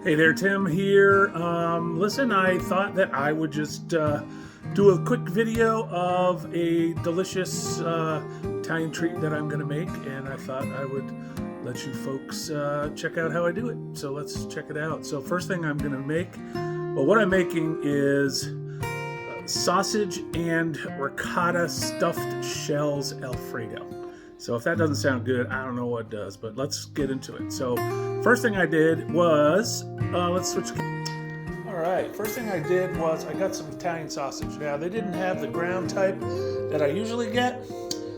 Hey there, Tim here. Listen, I thought that I would just do a quick video of a delicious Italian treat that I'm going to make, and I thought I would let you folks check out how I do it. So let's check it out. So first thing I'm going to make, well, what I'm making is sausage and ricotta stuffed shells Alfredo. So if that doesn't sound good, I don't know what does, but let's get into it. So first thing I did was, let's switch. All right, first thing I did was I got some Italian sausage. Now they didn't have the ground type that I usually get.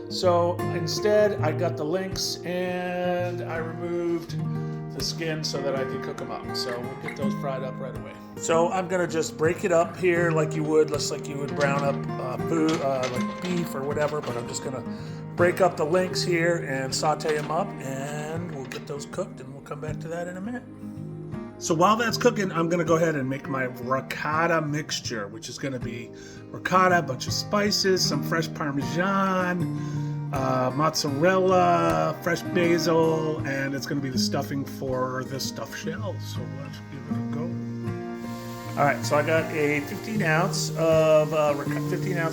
So instead I got the links and I removed the skin so that I could cook them up. So we'll get those fried up right away. So I'm gonna just break it up here like you would, just like you would brown up food, like beef or whatever, but I'm just gonna break up the links here and saute them up, and we'll get those cooked, and we'll come back to that in a minute. So while that's cooking, I'm gonna go ahead and make my ricotta mixture, which is gonna be ricotta, a bunch of spices, some fresh Parmesan, mozzarella, fresh basil, and it's gonna be the stuffing for the stuffed shells. So let's give it a go. All right, so I got a 15 ounce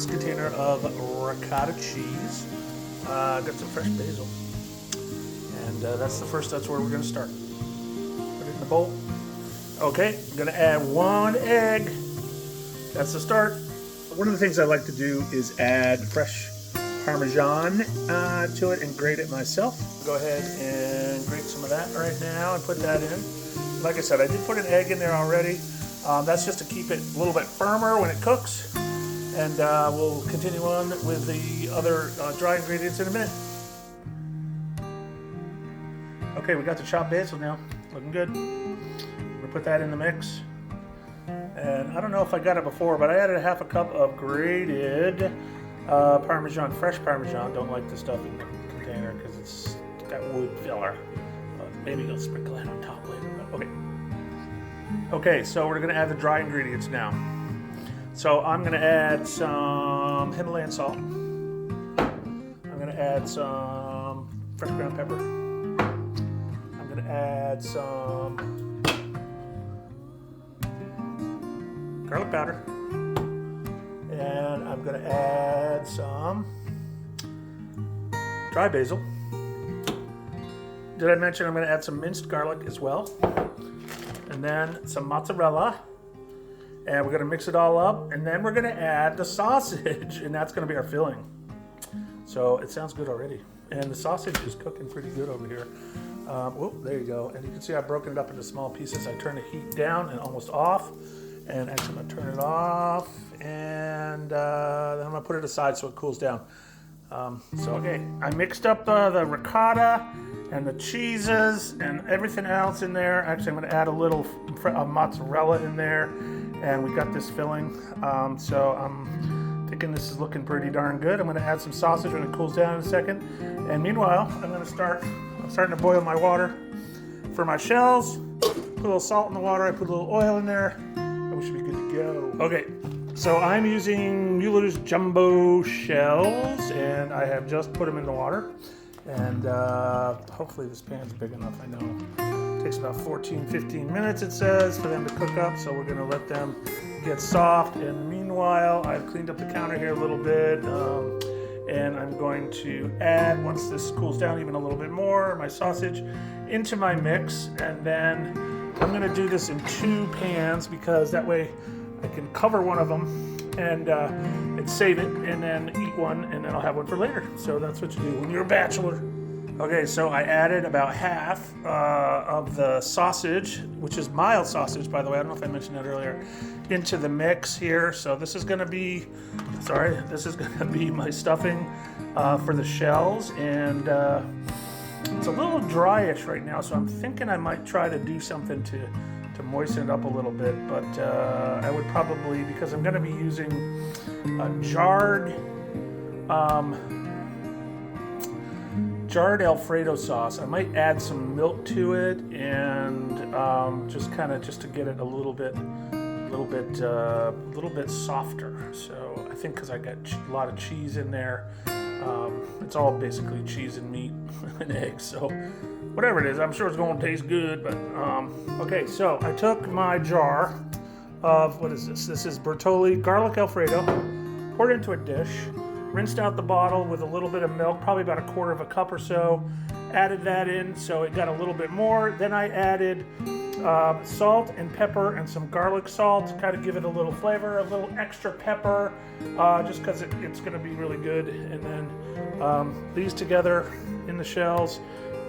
container of ricotta cheese. Got some fresh basil, and that's where we're gonna start. Put it in the bowl. Okay, I'm gonna add 1 egg. That's the start. One of the things I like to do is add fresh Parmesan to it and grate it myself. Go ahead and grate some of that right now and put that in. Like I said, I did put an egg in there already. That's just to keep it a little bit firmer when it cooks. And we'll continue on with the other dry ingredients in a minute. Okay, we got the chopped basil now, looking good. We'll put that in the mix. And I don't know if I got it before, but I added a half a cup of grated Parmesan, fresh Parmesan. Don't like the stuff in the container because it's got wood filler. But maybe you'll sprinkle that on top later. But okay. Okay, so we're gonna add the dry ingredients now. So I'm going to add some Himalayan salt. I'm going to add some fresh ground pepper. I'm going to add some garlic powder. And I'm going to add some dry basil. Did I mention I'm going to add some minced garlic as well? And then some mozzarella. And we're gonna mix it all up, and then we're gonna add the sausage, and that's gonna be our filling. So it sounds good already. And the sausage is cooking pretty good over here. There you go. And you can see I've broken it up into small pieces. I turn the heat down and almost off. And actually I'm gonna turn it off, and then I'm gonna put it aside so it cools down. Okay, I mixed up the ricotta and the cheeses and everything else in there. Actually, I'm gonna add a little mozzarella in there. And we got this filling, so I'm thinking this is looking pretty darn good. I'm gonna add some sausage when it cools down in a second. And meanwhile, I'm starting to boil my water for my shells. Put a little salt in the water, I put a little oil in there, and we should be good to go. Okay, so I'm using Mueller's jumbo shells, and I have just put them in the water. And hopefully this pan's big enough, I know. It takes about 14-15 minutes, it says, for them to cook up, so we're gonna let them get soft. And meanwhile, I've cleaned up the counter here a little bit, and I'm going to add, once this cools down even a little bit more, my sausage into my mix. And then I'm gonna do this in 2 pans, because that way I can cover one of them and save it, and then eat one, and then I'll have one for later. So that's what you do when you're a bachelor. Okay, so I added about half of the sausage, which is mild sausage, by the way. I don't know if I mentioned that earlier, into the mix here. So this is gonna be my stuffing for the shells, and it's a little dryish right now, so I'm thinking I might try to do something to moisten it up a little bit, but I would probably, because I'm gonna be using a jarred Alfredo sauce. I might add some milk to it, and just to get it a little bit softer. So I think because I got a lot of cheese in there, It's all basically cheese and meat and eggs, so whatever it is, I'm sure it's going to taste good. But okay, so I took my jar of, what is this? This is Bertolli garlic Alfredo, poured it into a dish, rinsed out the bottle with a little bit of milk, probably about 1/4 cup or so, added that in so it got a little bit more. Then I added salt and pepper and some garlic salt to kind of give it a little flavor, a little extra pepper, just because it's going to be really good. And then these together in the shells,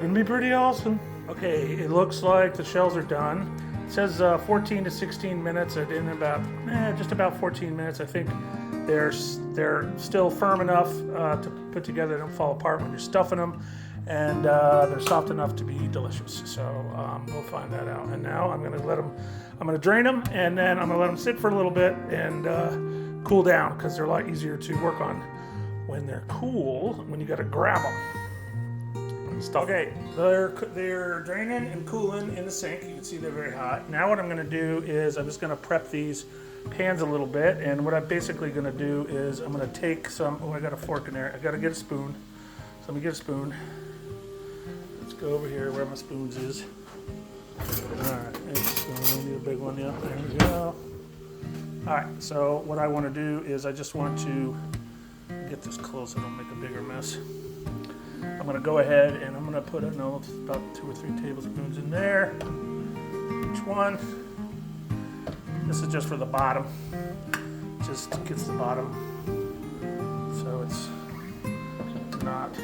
going to be pretty awesome. Okay, it looks like the shells are done. It says 14 to 16 minutes. I did in about, just about 14 minutes. I think they're still firm enough to put together. They don't fall apart when you're stuffing them. And they're soft enough to be delicious. So we'll find that out. And now I'm going to I'm going to drain them, and then I'm going to let them sit for a little bit and cool down, because they're a lot easier to work on when they're cool, when you got to grab them and stuff. Okay, they're draining and cooling in the sink. You can see they're very hot. Now what I'm going to do is I'm just going to prep these pans a little bit, and what I'm basically going to do is I'm going to take some, I got a fork in there. I got to get a spoon. So let me get a spoon. Let's go over here where my spoons is. Alright, we need a big one, yeah, there we go. Alright, so what I want to do is I just want to get this close and I'll make a bigger mess. I'm going to go ahead and I'm going to put, about 2 or 3 tablespoons in there. Each one. This is just for the bottom. Just gets the bottom. So it's not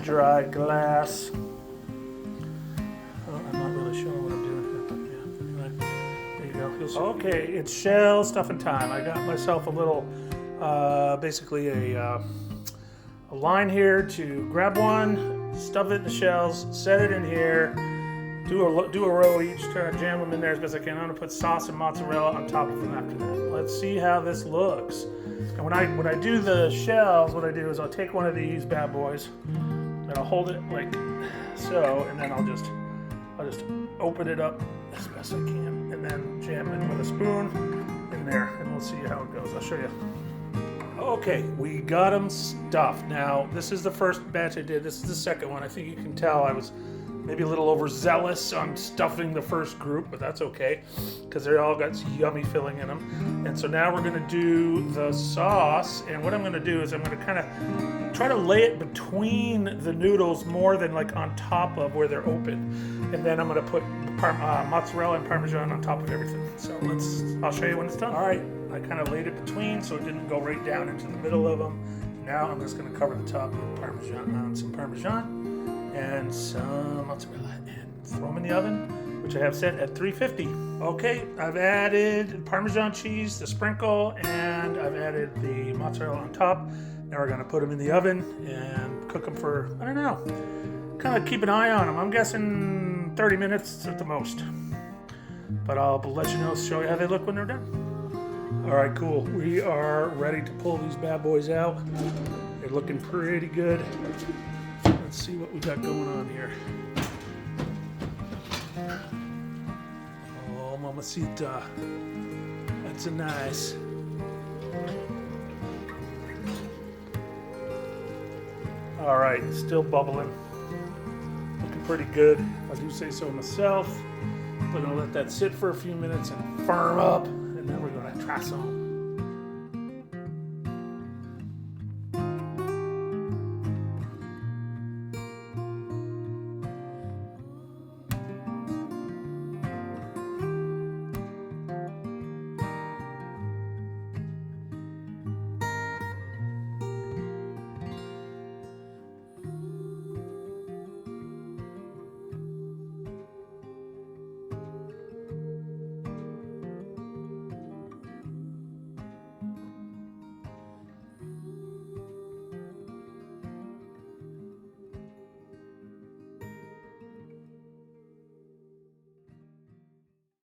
dry glass. Oh, I'm not really sure what I'm doing here, but yeah, anyway, there you go. You'll see. Okay, it's shell stuffing time. I got myself a little, basically a line here to grab one, stuff it in the shells, set it in here, do a row each, try to jam them in there as best I can. I'm gonna put sauce and mozzarella on top of them after that. Let's see how this looks. And when I do the shells, what I do is I'll take one of these bad boys and I'll hold it like so, and then I'll just open it up as best I can, and then jam it with a spoon in there, and we'll see how it goes. I'll show you. Okay, we got them stuffed. Now, this is the first batch I did. This is the second one. I think you can tell I was maybe a little overzealous on stuffing the first group, but that's okay, because they all got yummy filling in them. And so now we're gonna do the sauce, and what I'm gonna do is I'm gonna kind of try to lay it between the noodles more than like on top of where they're open. And then I'm gonna put mozzarella and Parmesan on top of everything. So I'll show you when it's done. All right, I kind of laid it between so it didn't go right down into the middle of them. Now I'm just gonna cover the top with some Parmesan and some mozzarella, and throw them in the oven, which I have set at 350. Okay, I've added Parmesan cheese, the sprinkle, and I've added the mozzarella on top. Now we're gonna put them in the oven and cook them for, I don't know, kind of keep an eye on them. I'm guessing 30 minutes at the most. But I'll let you know, show you how they look when they're done. All right, cool. We are ready to pull these bad boys out. They're looking pretty good. Let's see what we got going on here. Oh, mamacita. That's a nice. All right, still bubbling. Looking pretty good, if I do say so myself. We're gonna let that sit for a few minutes and firm up, and then we're gonna try some.